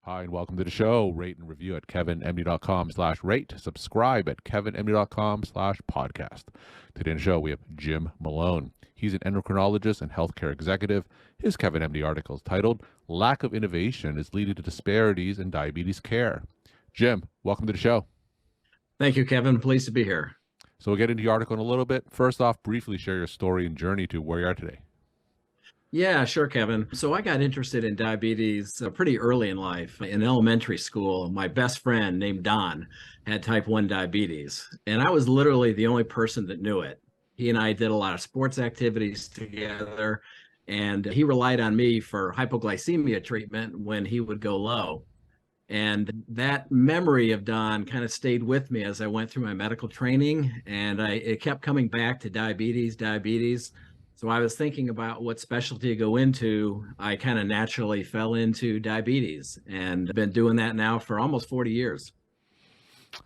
Hi, and welcome to the show. Rate and review at kevinmd.com/rate. Subscribe at kevinmd.com/podcast. Today in the show, we have Jim Malone. He's an endocrinologist and healthcare executive. His Kevin MD article is titled, Lack of Innovation is Leading to Disparities in Diabetes Care. Jim, welcome to the show. Thank you, Kevin. Pleased to be here. So we'll get into your article in a little bit. First off, briefly share your story and journey to where you are today. Yeah, sure, Kevin. So I got interested in diabetes pretty early in life. In elementary school, my best friend named Don had type 1 diabetes, and I was literally the only person that knew it. He and I did a lot of sports activities together, and he relied on me for hypoglycemia treatment when he would go low. And that memory of Don kind of stayed with me as I went through my medical training, and it kept coming back to diabetes. So I was thinking about what specialty to go into. I kind of naturally fell into diabetes and I've been doing that now for almost 40 years.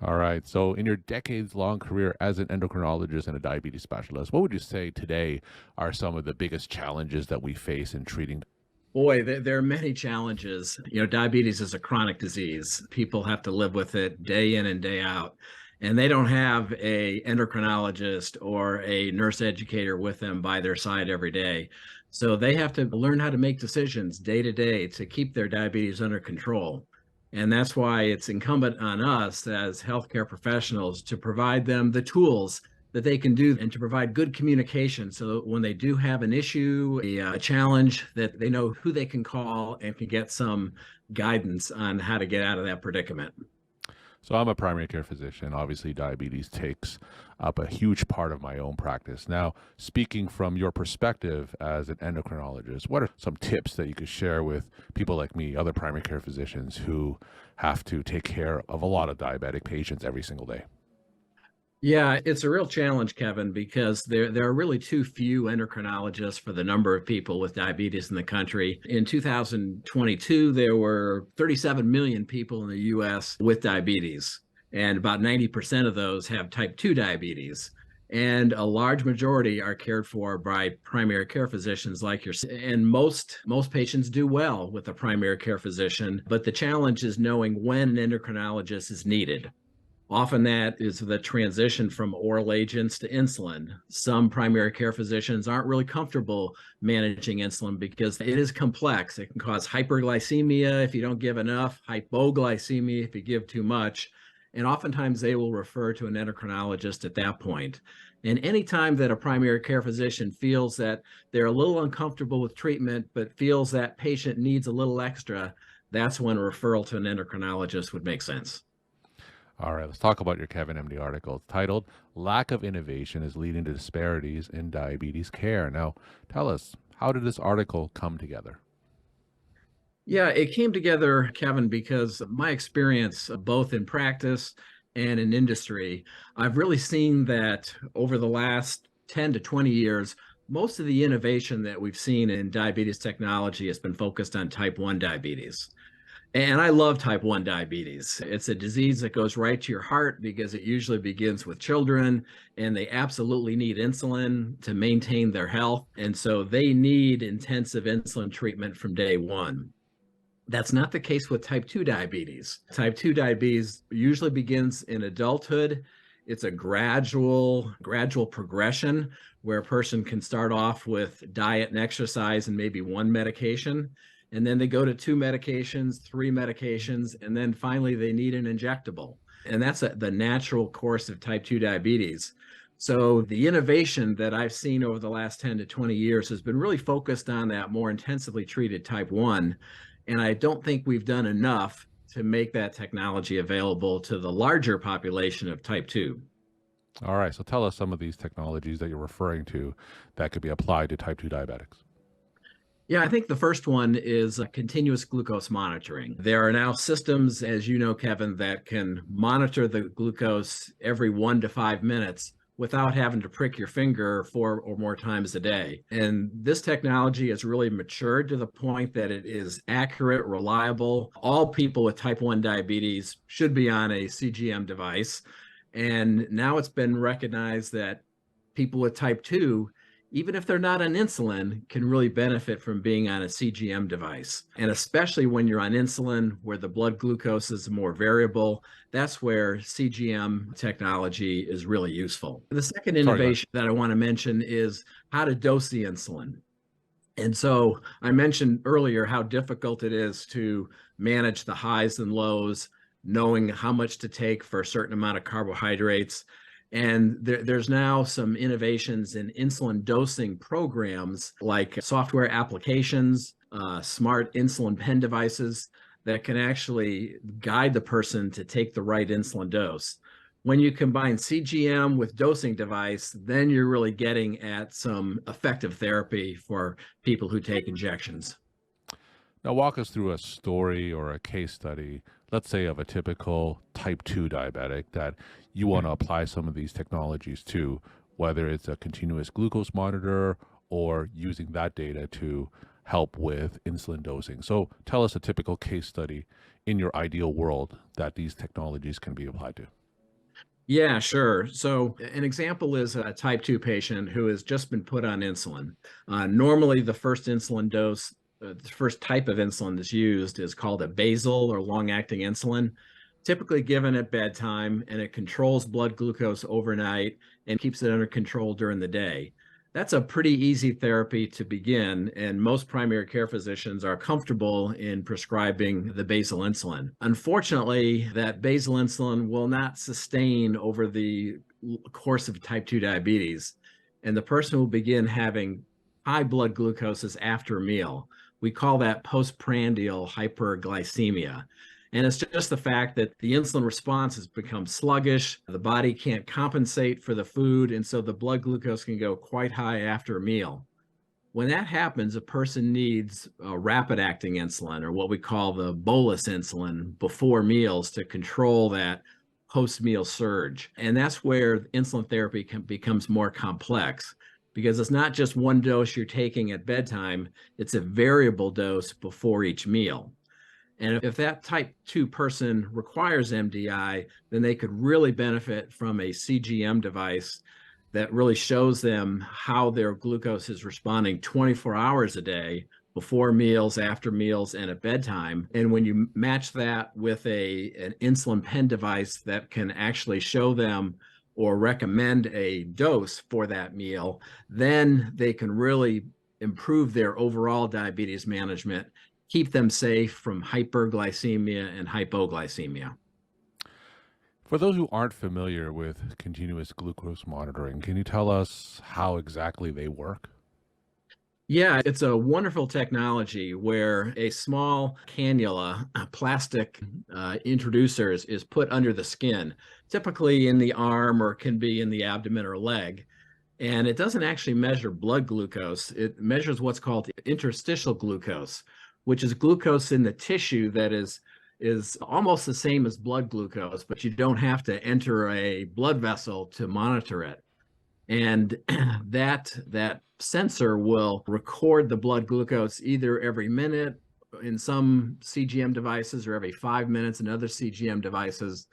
All right. So in your decades-long career as an endocrinologist and a diabetes specialist, what would you say today are some of the biggest challenges that we face in treating? Boy, there are many challenges. Diabetes is a chronic disease. People have to live with it day in and day out. And they don't have a endocrinologist or a nurse educator with them by their side every day. So they have to learn how to make decisions day to day to keep their diabetes under control. And that's why it's incumbent on us as healthcare professionals to provide them the tools that they can do and to provide good communication so that when they do have an issue, a challenge, that they know who they can call and can get some guidance on how to get out of that predicament. So I'm a primary care physician. Obviously, diabetes takes up a huge part of my own practice. Now, speaking from your perspective as an endocrinologist, what are some tips that you could share with people like me, other primary care physicians who have to take care of a lot of diabetic patients every single day? Yeah, it's a real challenge, Kevin, because there are really too few endocrinologists for the number of people with diabetes in the country. In 2022, there were 37 million people in the U.S. with diabetes, and about 90% of those have type 2 diabetes. And a large majority are cared for by primary care physicians like yourself. And most patients do well with a primary care physician, but the challenge is knowing when an endocrinologist is needed. Often that is the transition from oral agents to insulin. Some primary care physicians aren't really comfortable managing insulin because it is complex. It can cause hyperglycemia if you don't give enough, hypoglycemia if you give too much. And oftentimes they will refer to an endocrinologist at that point. And anytime that a primary care physician feels that they're a little uncomfortable with treatment, but feels that patient needs a little extra, that's when a referral to an endocrinologist would make sense. All right, let's talk about your Kevin MD article. It's titled, Lack of Innovation is Leading to Disparities in Diabetes Care. Now, tell us, how did this article come together? Yeah, it came together, Kevin, because my experience both in practice and in industry, I've really seen that over the last 10 to 20 years, most of the innovation that we've seen in diabetes technology has been focused on type 1 diabetes. And I love type 1 diabetes. It's a disease that goes right to your heart because it usually begins with children and they absolutely need insulin to maintain their health. And so they need intensive insulin treatment from day one. That's not the case with type 2 diabetes. Type 2 diabetes usually begins in adulthood. It's a gradual progression where a person can start off with diet and exercise and maybe one medication. And then they go to 2 medications, 3 medications, and then finally they need an injectable. And that's the natural course of type 2 diabetes. So the innovation that I've seen over the last 10 to 20 years has been really focused on that more intensively treated type 1. And I don't think we've done enough to make that technology available to the larger population of type 2. All right, so tell us some of these technologies that you're referring to that could be applied to type 2 diabetics. Yeah, I think the first one is continuous glucose monitoring. There are now systems, as you know, Kevin, that can monitor the glucose every 1 to 5 minutes without having to prick your finger 4 or more times a day. And this technology has really matured to the point that it is accurate, reliable. All people with type 1 diabetes should be on a CGM device. And now it's been recognized that people with type 2 even if they're not on insulin, can really benefit from being on a CGM device. And especially when you're on insulin, where the blood glucose is more variable, that's where CGM technology is really useful. The second Sorry, go ahead. innovation that I want to mention is how to dose the insulin. And so I mentioned earlier how difficult it is to manage the highs and lows, knowing how much to take for a certain amount of carbohydrates. And there's now some innovations in insulin dosing programs like software applications, smart insulin pen devices that can actually guide the person to take the right insulin dose. When you combine CGM with dosing device, then you're really getting at some effective therapy for people who take injections. Now, walk us through a story or a case study, let's say of a typical type 2 diabetic that you want to apply some of these technologies to, whether it's a continuous glucose monitor or using that data to help with insulin dosing. So tell us a typical case study in your ideal world that these technologies can be applied to. Yeah, sure. So, an example is a type 2 patient who has just been put on insulin. Normally, the first insulin dose, the first type of insulin that's used is called a basal or long acting insulin, typically given at bedtime, and it controls blood glucose overnight and keeps it under control during the day. That's a pretty easy therapy to begin, and most primary care physicians are comfortable in prescribing the basal insulin. Unfortunately, that basal insulin will not sustain over the course of type 2 diabetes, and the person will begin having high blood glucoses after a meal. We call that postprandial hyperglycemia. And it's just the fact that the insulin response has become sluggish. The body can't compensate for the food. And so the blood glucose can go quite high after a meal. When that happens, a person needs a rapid acting insulin, or what we call the bolus insulin, before meals to control that post meal surge. And that's where insulin therapy becomes more complex, because it's not just one dose you're taking at bedtime, it's a variable dose before each meal. And if that type 2 person requires MDI, then they could really benefit from a CGM device that really shows them how their glucose is responding 24 hours a day, before meals, after meals, and at bedtime. And when you match that with an insulin pen device that can actually show them or recommend a dose for that meal, then they can really improve their overall diabetes management, keep them safe from hyperglycemia and hypoglycemia. For those who aren't familiar with continuous glucose monitoring, can you tell us how exactly they work? Yeah, it's a wonderful technology where a small cannula, a plastic introducer, is put under the skin, typically in the arm or can be in the abdomen or leg. And it doesn't actually measure blood glucose. It measures what's called interstitial glucose, which is glucose in the tissue that is almost the same as blood glucose, but you don't have to enter a blood vessel to monitor it. And that sensor will record the blood glucose either every minute in some CGM devices, or every 5 minutes in other CGM devices.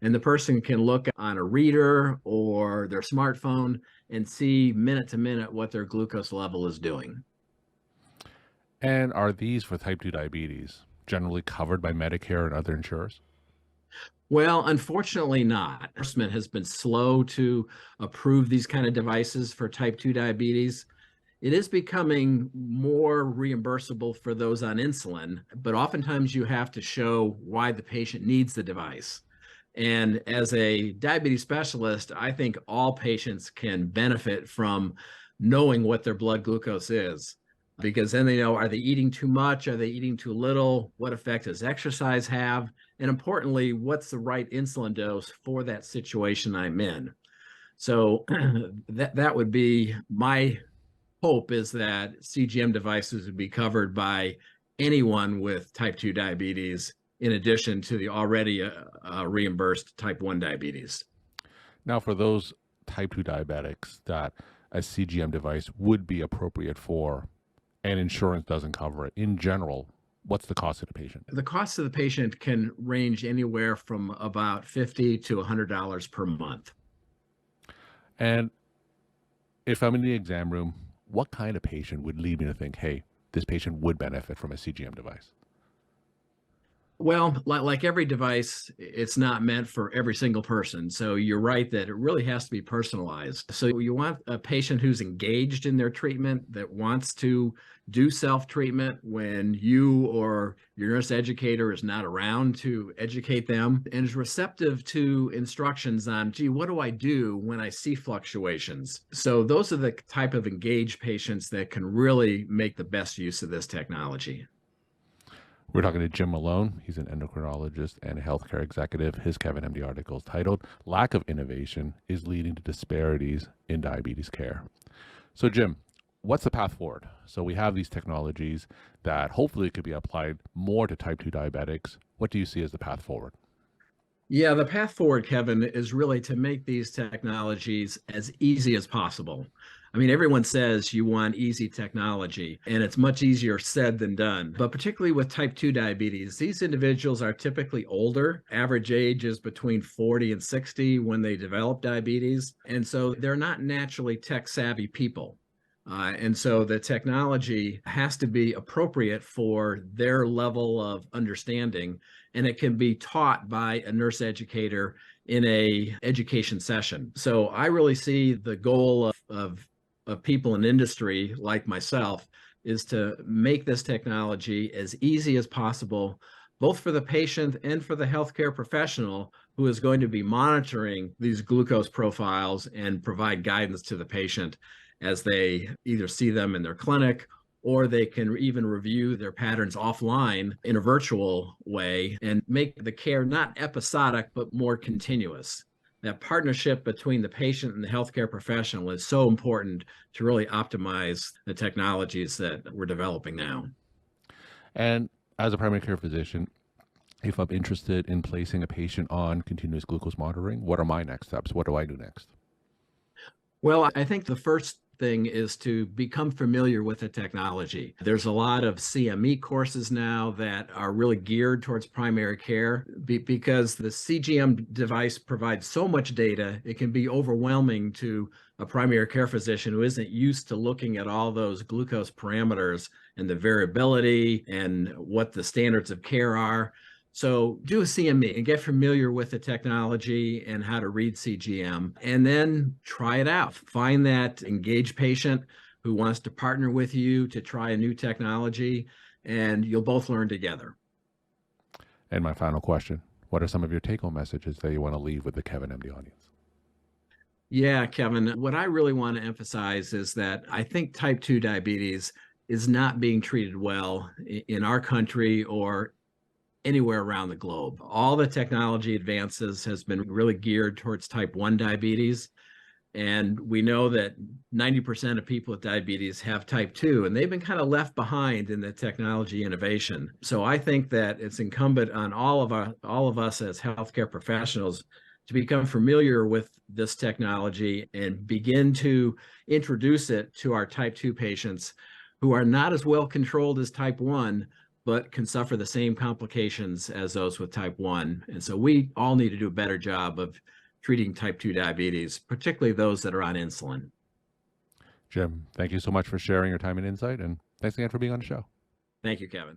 And the person can look on a reader or their smartphone and see minute to minute what their glucose level is doing. And are these for type 2 diabetes generally covered by Medicare and other insurers? Well, unfortunately not. Enforcement has been slow to approve these kind of devices for type 2 diabetes. It is becoming more reimbursable for those on insulin, but oftentimes you have to show why the patient needs the device. And as a diabetes specialist, I think all patients can benefit from knowing what their blood glucose is, because then they know, are they eating too much? Are they eating too little? What effect does exercise have? And importantly, what's the right insulin dose for that situation I'm in? So that would be my hope, is that CGM devices would be covered by anyone with type 2 diabetes, in addition to the already reimbursed type 1 diabetes. Now, for those type 2 diabetics that a CGM device would be appropriate for and insurance doesn't cover it, in general, what's the cost of the patient? The cost of the patient can range anywhere from about $50 to $100 per month. And if I'm in the exam room what kind of patient would lead me to think, hey, this patient would benefit from a CGM device? Well, like every device, it's not meant for every single person. So you're right that it really has to be personalized. So you want a patient who's engaged in their treatment, that wants to do self-treatment when you or your nurse educator is not around to educate them, and is receptive to instructions on, gee, what do I do when I see fluctuations? So those are the type of engaged patients that can really make the best use of this technology. We're talking to Jim Malone. He's an endocrinologist and a healthcare executive. His Kevin MD article is titled Lack of Innovation is Leading to Disparities in Diabetes Care. So, Jim, what's the path forward? So we have these technologies that hopefully could be applied more to type 2 diabetics. What do you see as the path forward? Yeah, the path forward, Kevin, is really to make these technologies as easy as possible. I mean, everyone says you want easy technology, and it's much easier said than done. But particularly with type 2 diabetes, these individuals are typically older. Average age is between 40 and 60 when they develop diabetes. And so they're not naturally tech savvy people. And so the technology has to be appropriate for their level of understanding, and it can be taught by a nurse educator in a education session. So I really see the goal of people in industry like myself is to make this technology as easy as possible, both for the patient and for the healthcare professional who is going to be monitoring these glucose profiles and provide guidance to the patient as they either see them in their clinic, or they can even review their patterns offline in a virtual way and make the care not episodic, but more continuous. That partnership between the patient and the healthcare professional is so important to really optimize the technologies that we're developing now. And as a primary care physician, if I'm interested in placing a patient on continuous glucose monitoring, what are my next steps? What do I do next? Well, I think the first thing is to become familiar with the technology. There's a lot of CME courses now that are really geared towards primary care because the CGM device provides so much data, it can be overwhelming to a primary care physician who isn't used to looking at all those glucose parameters and the variability and what the standards of care are. So do a CME and get familiar with the technology and how to read CGM, and then try it out. Find that engaged patient who wants to partner with you to try a new technology, and you'll both learn together. And my final question, what are some of your take-home messages that you want to leave with the Kevin MD audience? Yeah, Kevin, what I really want to emphasize is that I think type 2 diabetes is not being treated well in our country or anywhere around the globe. All the technology advances has been really geared towards type 1 diabetes. And we know that 90% of people with diabetes have type 2, and they've been kind of left behind in the technology innovation. So I think that it's incumbent on all of us as healthcare professionals to become familiar with this technology and begin to introduce it to our type 2 patients who are not as well controlled as type 1, but can suffer the same complications as those with type 1. And so we all need to do a better job of treating type 2 diabetes, particularly those that are on insulin. Jim, thank you so much for sharing your time and insight, and thanks again for being on the show. Thank you, Kevin.